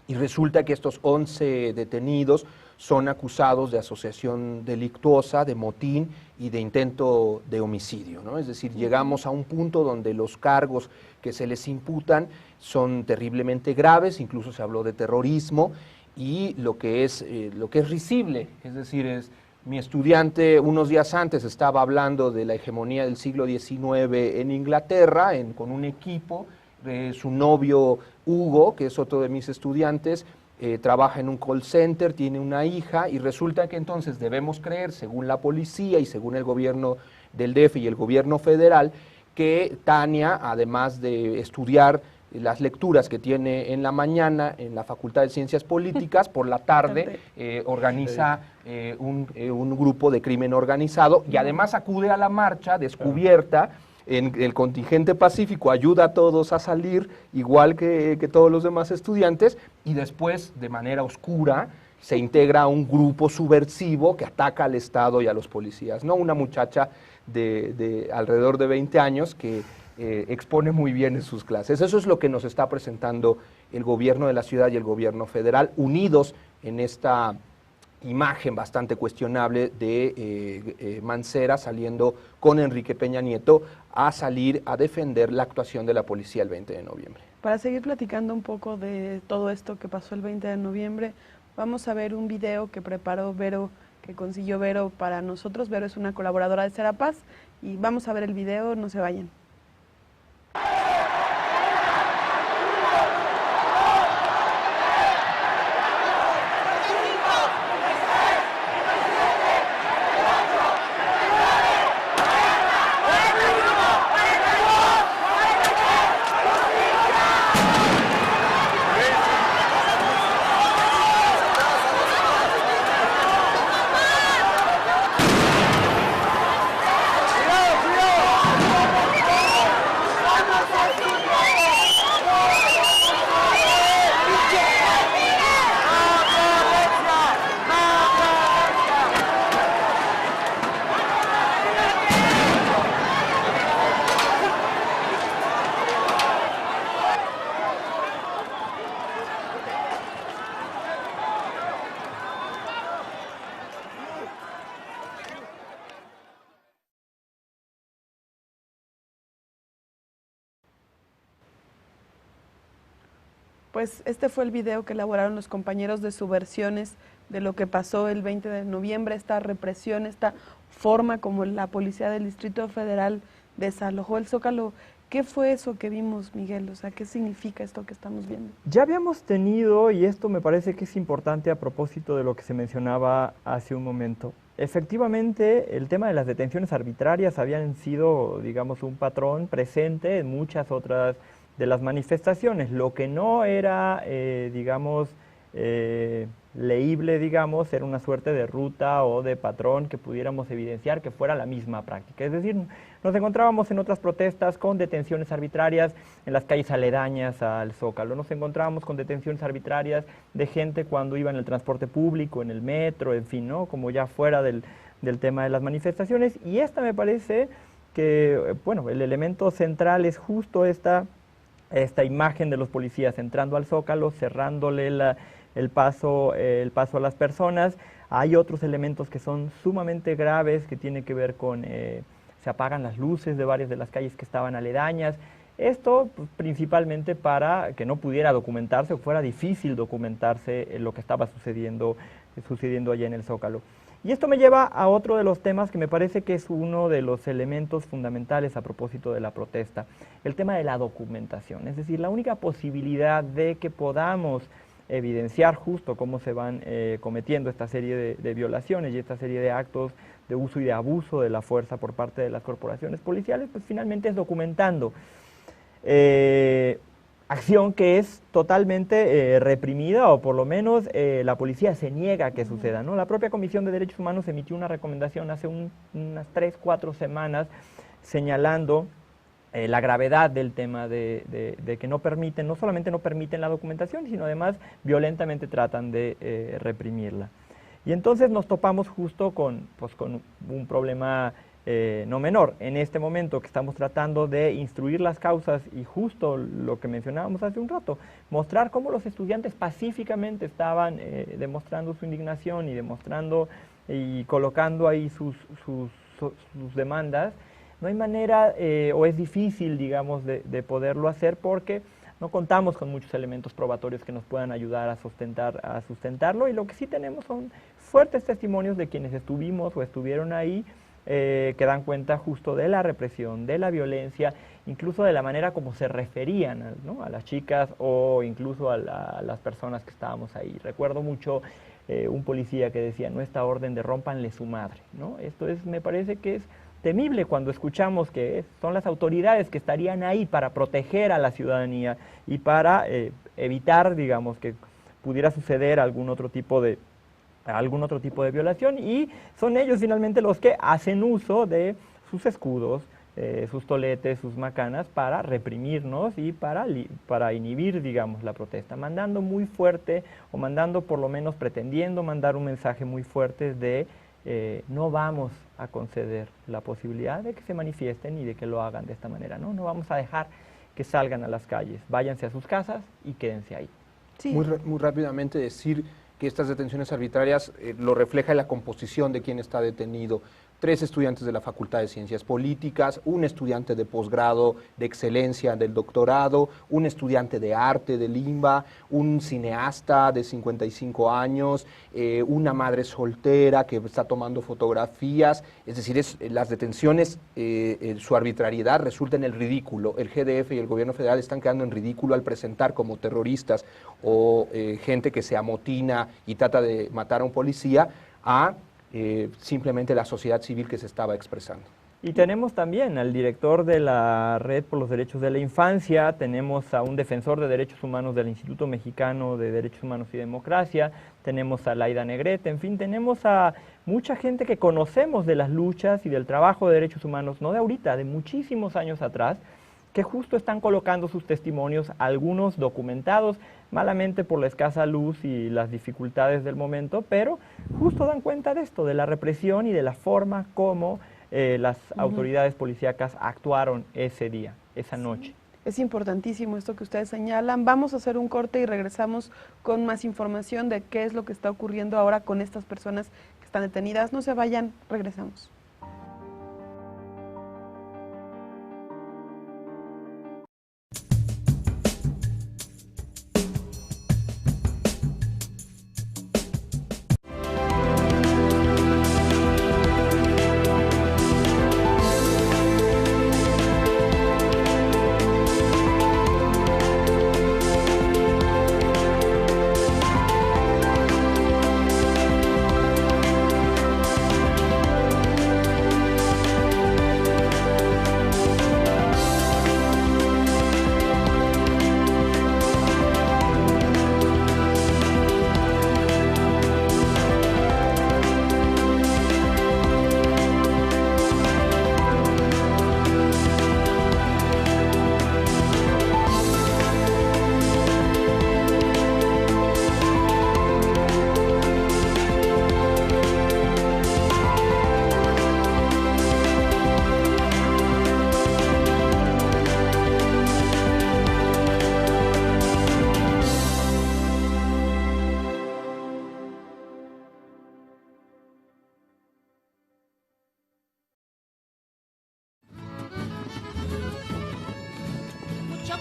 Y resulta que estos 11 detenidos son acusados de asociación delictuosa, de motín y de intento de homicidio, ¿no? Es decir, llegamos a un punto donde los cargos que se les imputan son terriblemente graves, incluso se habló de terrorismo, y lo que es risible, es decir, mi estudiante unos días antes estaba hablando de la hegemonía del siglo XIX en Inglaterra, con un equipo. Su novio Hugo, que es otro de mis estudiantes, trabaja en un call center, tiene una hija, y resulta que entonces debemos creer, según la policía y según el gobierno del DF y el gobierno federal, que Tania, además de estudiar las lecturas que tiene en la mañana en la Facultad de Ciencias Políticas, por la tarde organiza un grupo de crimen organizado, y además acude a la marcha descubierta en el contingente pacífico ayuda a todos a salir, igual que todos los demás estudiantes, y después, de manera oscura, se integra a un grupo subversivo que ataca al Estado y a los policías, ¿no? Una muchacha de alrededor de 20 años que expone muy bien en sus clases. Eso es lo que nos está presentando el gobierno de la ciudad y el gobierno federal, unidos en esta imagen bastante cuestionable de Mancera saliendo con Enrique Peña Nieto a salir a defender la actuación de la policía el 20 de noviembre. Para seguir platicando un poco de todo esto que pasó el 20 de noviembre, vamos a ver un video que preparó Vero, que consiguió Vero para nosotros. Vero es una colaboradora de Serapaz y vamos a ver el video, no se vayan. Pues este fue el video que elaboraron los compañeros de Subversiones de lo que pasó el 20 de noviembre, esta represión, esta forma como la policía del Distrito Federal desalojó el Zócalo. ¿Qué fue eso que vimos, Miguel? O sea, ¿qué significa esto que estamos viendo? Ya habíamos tenido, y esto me parece que es importante a propósito de lo que se mencionaba hace un momento, efectivamente el tema de las detenciones arbitrarias habían sido, digamos, un patrón presente en muchas otras de las manifestaciones. Lo que no era, digamos, leíble, digamos, era una suerte de ruta o de patrón que pudiéramos evidenciar que fuera la misma práctica. Es decir, nos encontrábamos en otras protestas con detenciones arbitrarias en las calles aledañas al Zócalo, nos encontrábamos con detenciones arbitrarias de gente cuando iba en el transporte público, en el metro, en fin, ¿no? Como ya fuera del tema de las manifestaciones. Y esta me parece que, bueno, el elemento central es justo esta imagen de los policías entrando al Zócalo, cerrándole el paso a las personas. Hay otros elementos que son sumamente graves, que tienen que ver con, se apagan las luces de varias de las calles que estaban aledañas. Esto pues, principalmente para que no pudiera documentarse o fuera difícil documentarse lo que estaba sucediendo allá en el Zócalo. Y esto me lleva a otro de los temas que me parece que es uno de los elementos fundamentales a propósito de la protesta, el tema de la documentación. Es decir, la única posibilidad de que podamos evidenciar justo cómo se van cometiendo esta serie de violaciones y esta serie de actos de uso y de abuso de la fuerza por parte de las corporaciones policiales, pues finalmente es documentando. Acción que es totalmente reprimida, o por lo menos la policía se niega a que suceda, ¿no? La propia Comisión de Derechos Humanos emitió una recomendación hace unas 3-4 semanas señalando la gravedad del tema de que no solamente no permiten la documentación, sino además violentamente tratan de reprimirla. Y entonces nos topamos justo con un problema no menor. En este momento que estamos tratando de instruir las causas y justo lo que mencionábamos hace un rato, mostrar cómo los estudiantes pacíficamente estaban demostrando su indignación y demostrando y colocando ahí sus demandas, no hay manera o es difícil, digamos, de poderlo hacer porque no contamos con muchos elementos probatorios que nos puedan ayudar a sustentarlo, y lo que sí tenemos son fuertes testimonios de quienes estuvimos o estuvieron ahí, que dan cuenta justo de la represión, de la violencia, incluso de la manera como se referían ¿no? a las chicas o incluso a las personas que estábamos ahí. Recuerdo mucho un policía que decía, no, esta orden de rómpanle su madre, ¿no? Esto me parece que es temible cuando escuchamos que son las autoridades que estarían ahí para proteger a la ciudadanía y para evitar, digamos, que pudiera suceder algún otro tipo de violación, y son ellos finalmente los que hacen uso de sus escudos, sus toletes, sus macanas para reprimirnos y para inhibir, digamos, la protesta, mandando muy fuerte o mandando por lo menos pretendiendo mandar un mensaje muy fuerte de no vamos a conceder la posibilidad de que se manifiesten y de que lo hagan de esta manera, ¿no? No vamos a dejar que salgan a las calles, váyanse a sus casas y quédense ahí. Sí. Muy rápidamente decir que estas detenciones arbitrarias lo refleja la composición de quien está detenido. 3 estudiantes de la Facultad de Ciencias Políticas, un estudiante de posgrado de excelencia del doctorado, un estudiante de arte del IMBA, un cineasta de 55 años, una madre soltera que está tomando fotografías. Es decir, las detenciones, su arbitrariedad resulta en el ridículo. El GDF y el gobierno federal están quedando en ridículo al presentar como terroristas o gente que se amotina y trata de matar a un policía a simplemente la sociedad civil que se estaba expresando. Y tenemos también al director de la Red por los Derechos de la Infancia, tenemos a un defensor de derechos humanos del Instituto Mexicano de Derechos Humanos y Democracia, tenemos a Laida Negrete, en fin, tenemos a mucha gente que conocemos de las luchas y del trabajo de derechos humanos, no de ahorita, de muchísimos años atrás, que justo están colocando sus testimonios, algunos documentados malamente por la escasa luz y las dificultades del momento, pero justo dan cuenta de esto, de la represión y de la forma como las autoridades policíacas actuaron ese día, esa noche. Es importantísimo esto que ustedes señalan. Vamos a hacer un corte y regresamos con más información de qué es lo que está ocurriendo ahora con estas personas que están detenidas. No se vayan, regresamos.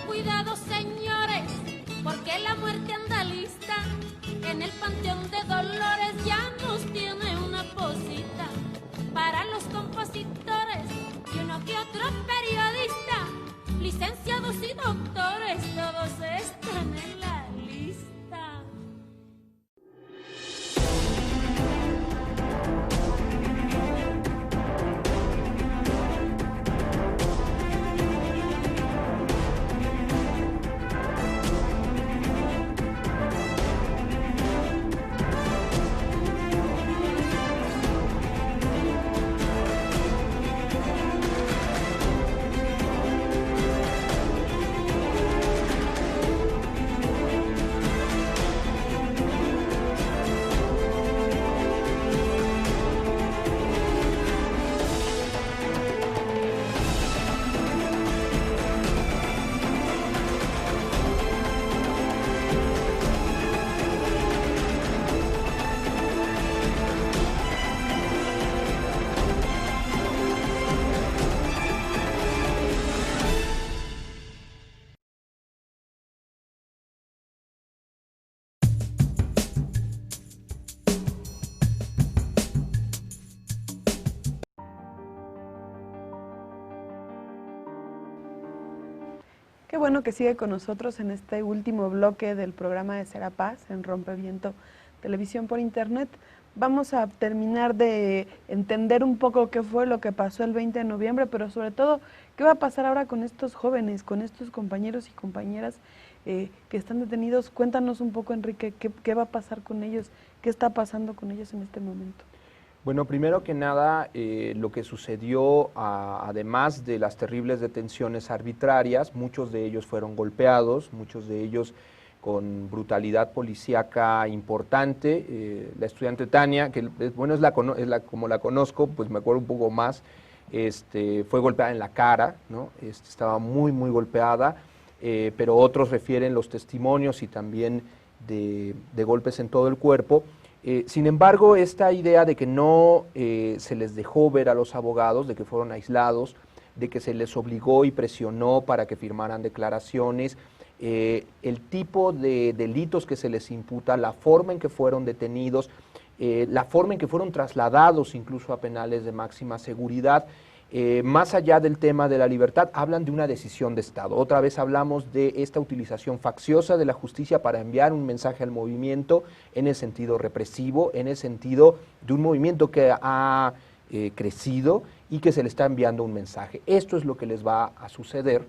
Cuidado, señores, porque la muerte anda lista. En el Panteón de Dolores ya nos tiene una posita. Para los compositores y uno que otro periodista, licenciados y doctores, todos están en la lista. Qué bueno que sigue con nosotros en este último bloque del programa de Serapaz en Rompeviento Televisión por Internet. Vamos a terminar de entender un poco qué fue lo que pasó el 20 de noviembre, pero sobre todo, qué va a pasar ahora con estos jóvenes, con estos compañeros y compañeras que están detenidos. Cuéntanos un poco, Enrique, qué va a pasar con ellos, qué está pasando con ellos en este momento. Bueno, primero que nada, lo que sucedió, además de las terribles detenciones arbitrarias, muchos de ellos fueron golpeados, muchos de ellos con brutalidad policíaca importante. La estudiante Tania, que bueno, como la conozco, pues me acuerdo un poco más, fue golpeada en la cara, ¿no? Estaba muy, muy golpeada, pero otros refieren los testimonios y también de golpes en todo el cuerpo. Sin embargo, esta idea de que no se les dejó ver a los abogados, de que fueron aislados, de que se les obligó y presionó para que firmaran declaraciones, el tipo de delitos que se les imputa, la forma en que fueron detenidos, la forma en que fueron trasladados incluso a penales de máxima seguridad, más allá del tema de la libertad, hablan de una decisión de Estado. Otra vez hablamos de esta utilización facciosa de la justicia para enviar un mensaje al movimiento en el sentido represivo, en el sentido de un movimiento que ha crecido y que se le está enviando un mensaje. Esto es lo que les va a suceder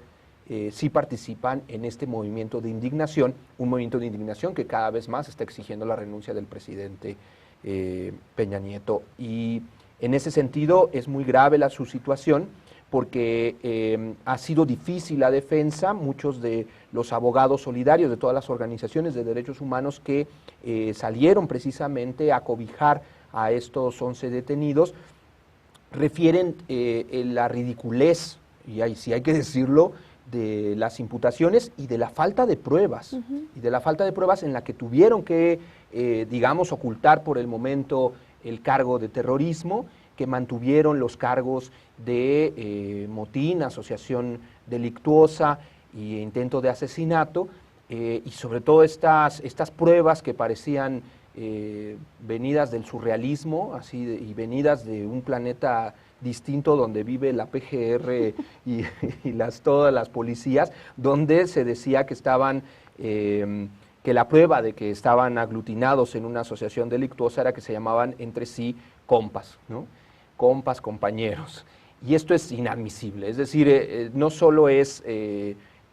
si participan en este movimiento de indignación, un movimiento de indignación que cada vez más está exigiendo la renuncia del presidente Peña Nieto. Y en ese sentido es muy grave su situación porque ha sido difícil la defensa. Muchos de los abogados solidarios de todas las organizaciones de derechos humanos que salieron precisamente a cobijar a estos 11 detenidos refieren la ridiculez, y ahí sí hay que decirlo, de las imputaciones y de la falta de pruebas, y de la falta de pruebas en la que tuvieron que, digamos, ocultar por el momento el cargo de terrorismo, que mantuvieron los cargos de motín, asociación delictuosa e intento de asesinato, y sobre todo estas pruebas que parecían venidas del surrealismo, y venidas de un planeta distinto donde vive la PGR y todas las policías, donde se decía que estaban que la prueba de que estaban aglutinados en una asociación delictuosa era que se llamaban entre sí compas, ¿no? Compas, compañeros. Y esto es inadmisible, es decir, no solo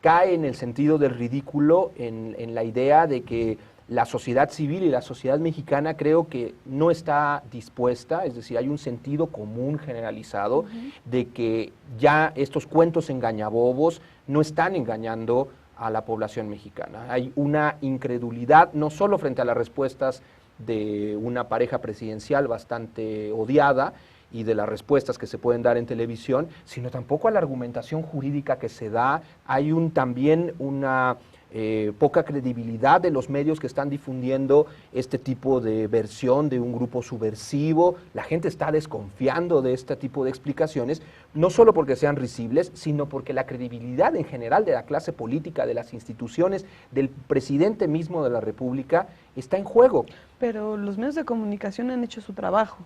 cae en el sentido del ridículo, en la idea de que la sociedad civil y la sociedad mexicana creo que no está dispuesta, es decir, hay un sentido común generalizado de que ya estos cuentos engañabobos no están engañando a la población mexicana. Hay una incredulidad, no solo frente a las respuestas de una pareja presidencial bastante odiada y de las respuestas que se pueden dar en televisión, sino tampoco a la argumentación jurídica que se da. Hay también una poca credibilidad de los medios que están difundiendo este tipo de versión de un grupo subversivo. La gente está desconfiando de este tipo de explicaciones, no solo porque sean risibles, sino porque la credibilidad en general de la clase política, de las instituciones, del presidente mismo de la República, está en juego. Pero los medios de comunicación han hecho su trabajo.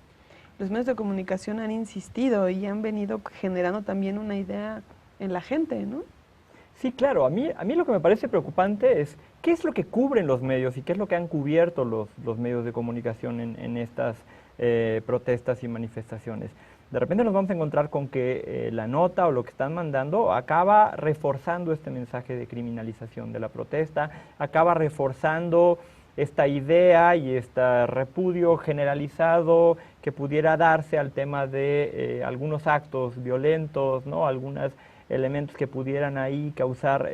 Los medios de comunicación han insistido y han venido generando también una idea en la gente, ¿no? Sí, claro. A mí lo que me parece preocupante es qué es lo que cubren los medios y qué es lo que han cubierto los medios de comunicación en estas protestas y manifestaciones. De repente nos vamos a encontrar con que la nota o lo que están mandando acaba reforzando este mensaje de criminalización de la protesta, acaba reforzando esta idea y este repudio generalizado que pudiera darse al tema de algunos actos violentos, ¿no? Algunos elementos que pudieran ahí causar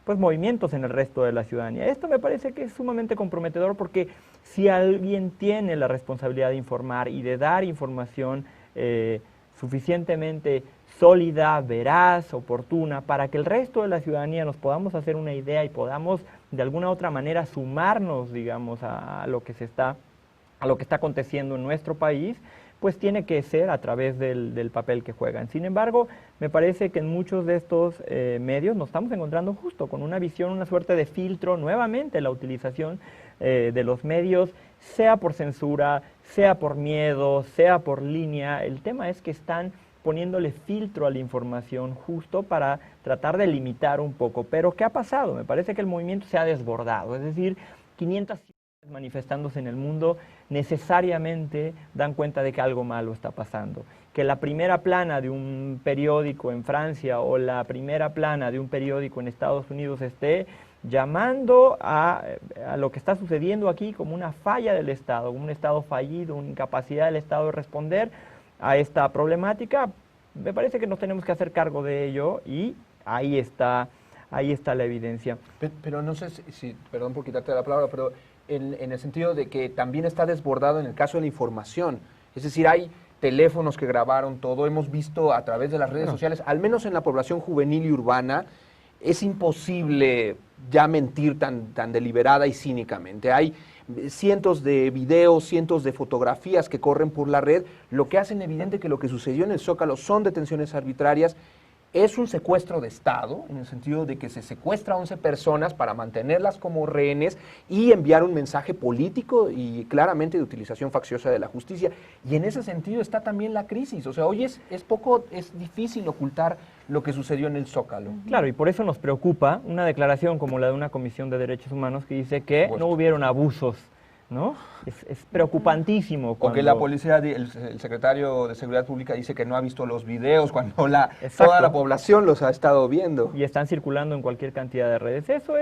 pues movimientos en el resto de la ciudadanía. Esto me parece que es sumamente comprometedor porque si alguien tiene la responsabilidad de informar y de dar información suficientemente sólida, veraz, oportuna, para que el resto de la ciudadanía nos podamos hacer una idea y podamos de alguna u otra manera sumarnos, digamos, a lo que está aconteciendo en nuestro país, pues tiene que ser a través del papel que juegan. Sin embargo, me parece que en muchos de estos medios nos estamos encontrando justo con una visión, una suerte de filtro, nuevamente la utilización de los medios, sea por censura, sea por miedo, sea por línea. El tema es que están poniéndole filtro a la información justo para tratar de limitar un poco. Pero ¿qué ha pasado? Me parece que el movimiento se ha desbordado, es decir, 500 manifestándose en el mundo necesariamente dan cuenta de que algo malo está pasando. Que la primera plana de un periódico en Francia o la primera plana de un periódico en Estados Unidos esté llamando a lo que está sucediendo aquí como una falla del Estado, un Estado fallido, una incapacidad del Estado de responder a esta problemática, me parece que nos tenemos que hacer cargo de ello y ahí está la evidencia. Pero no sé si perdón por quitarte la palabra, pero en el sentido de que también está desbordado en el caso de la información. Es decir, hay teléfonos que grabaron todo, hemos visto a través de las redes sociales, al menos en la población juvenil y urbana, es imposible ya mentir tan deliberada y cínicamente. Hay cientos de videos, cientos de fotografías que corren por la red, lo que hacen evidente que lo que sucedió en el Zócalo son detenciones arbitrarias. Es un secuestro de Estado, en el sentido de que se secuestra a 11 personas para mantenerlas como rehenes y enviar un mensaje político y claramente de utilización facciosa de la justicia. Y en ese sentido está también la crisis. O sea, hoy es difícil ocultar lo que sucedió en el Zócalo. Claro, y por eso nos preocupa una declaración como la de una Comisión de Derechos Humanos que dice que no hubieron abusos, ¿no? Es preocupantísimo. O que la policía, el secretario de Seguridad Pública dice que no ha visto los videos cuando toda la población los ha estado viendo. Y están circulando en cualquier cantidad de redes. Eso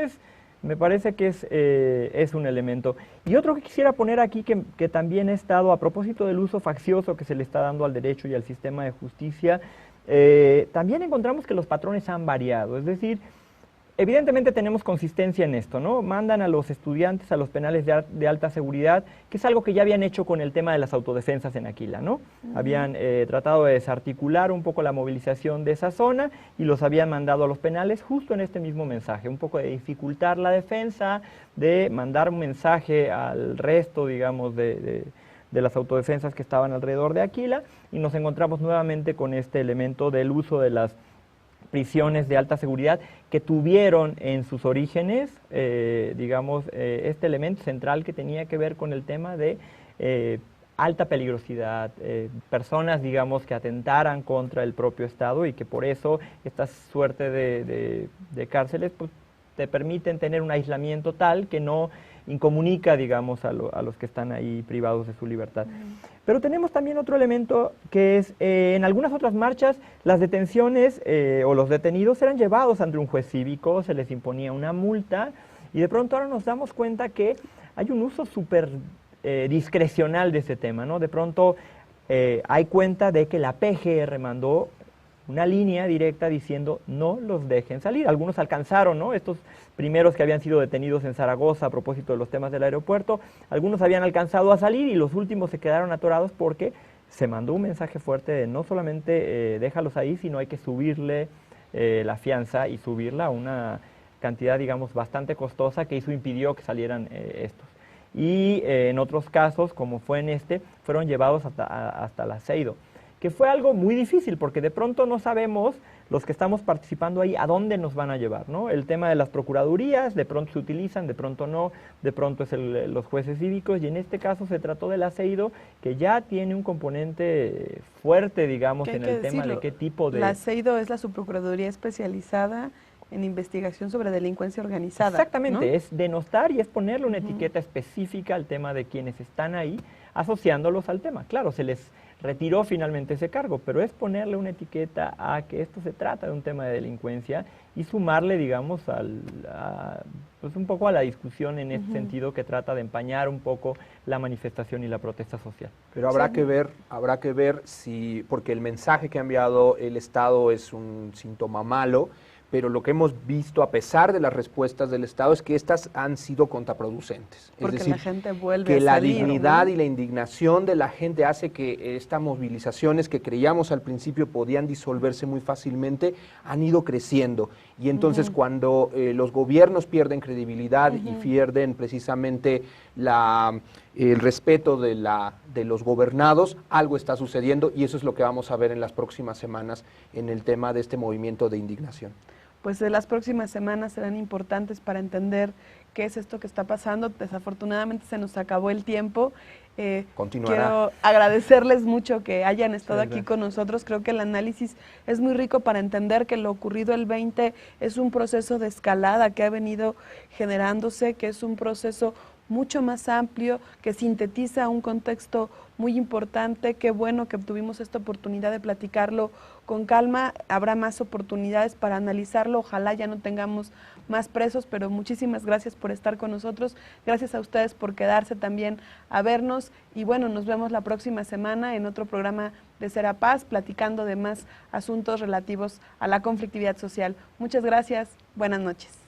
me parece que es un elemento. Y otro que quisiera poner aquí, que también he estado, a propósito del uso faccioso que se le está dando al derecho y al sistema de justicia, también encontramos que los patrones han variado. Es decir, evidentemente tenemos consistencia en esto, ¿no? Mandan a los estudiantes a los penales de alta seguridad, que es algo que ya habían hecho con el tema de las autodefensas en Aquila, ¿no? Habían tratado de desarticular un poco la movilización de esa zona y los habían mandado a los penales justo en este mismo mensaje, un poco de dificultar la defensa, de mandar un mensaje al resto, digamos, de las autodefensas que estaban alrededor de Aquila, y nos encontramos nuevamente con este elemento del uso de las prisiones de alta seguridad que tuvieron en sus orígenes, este elemento central que tenía que ver con el tema de alta peligrosidad, personas, digamos, que atentaran contra el propio Estado y que por eso esta suerte de cárceles pues, te permiten tener un aislamiento tal que no incomunica, digamos, a los que están ahí privados de su libertad. Pero tenemos también otro elemento que es, en algunas otras marchas, las detenciones o los detenidos eran llevados ante un juez cívico, se les imponía una multa, y de pronto ahora nos damos cuenta que hay un uso súper discrecional de ese tema, ¿no? De pronto hay cuenta de que la PGR mandó una línea directa diciendo no los dejen salir. Algunos alcanzaron, ¿no? Estos primeros que habían sido detenidos en Zaragoza a propósito de los temas del aeropuerto, algunos habían alcanzado a salir y los últimos se quedaron atorados porque se mandó un mensaje fuerte de no solamente déjalos ahí, sino hay que subirle la fianza y subirla a una cantidad, digamos, bastante costosa que impidió que salieran estos. Y en otros casos, como fue en este, fueron llevados hasta el Aceido, que fue algo muy difícil porque de pronto no sabemos, los que estamos participando ahí, a dónde nos van a llevar, ¿no? El tema de las procuradurías, de pronto se utilizan, de pronto no, de pronto es los jueces cívicos, y en este caso se trató del Aceido, que ya tiene un componente fuerte, digamos, en el tema de qué tipo de... El Aceido es la subprocuraduría especializada en investigación sobre delincuencia organizada. Exactamente, ¿no? Es denostar y es ponerle una etiqueta específica al tema de quienes están ahí, asociándolos al tema. Claro, se les retiró finalmente ese cargo, pero es ponerle una etiqueta a que esto se trata de un tema de delincuencia y sumarle, digamos, pues un poco a la discusión en este sentido que trata de empañar un poco la manifestación y la protesta social. Pero habrá que ver si, porque el mensaje que ha enviado el Estado es un síntoma malo, pero lo que hemos visto, a pesar de las respuestas del Estado, es que estas han sido contraproducentes. Porque es decir, la gente vuelve que a salir, la dignidad, ¿no? y la indignación de la gente hace que estas movilizaciones que creíamos al principio podían disolverse muy fácilmente, han ido creciendo. Y entonces cuando los gobiernos pierden credibilidad y pierden precisamente el respeto de los gobernados, algo está sucediendo, y eso es lo que vamos a ver en las próximas semanas en el tema de este movimiento de indignación. Pues las próximas semanas serán importantes para entender qué es esto que está pasando. Desafortunadamente se nos acabó el tiempo. Continuará. Quiero agradecerles mucho que hayan estado aquí con nosotros. Creo que el análisis es muy rico para entender que lo ocurrido el 20 es un proceso de escalada que ha venido generándose, que es un proceso mucho más amplio, que sintetiza un contexto muy importante. Qué bueno que tuvimos esta oportunidad de platicarlo con calma. Habrá más oportunidades para analizarlo. Ojalá ya no tengamos más presos, pero muchísimas gracias por estar con nosotros. Gracias a ustedes por quedarse también a vernos. Y bueno, nos vemos la próxima semana en otro programa de Serapaz, platicando de más asuntos relativos a la conflictividad social. Muchas gracias. Buenas noches.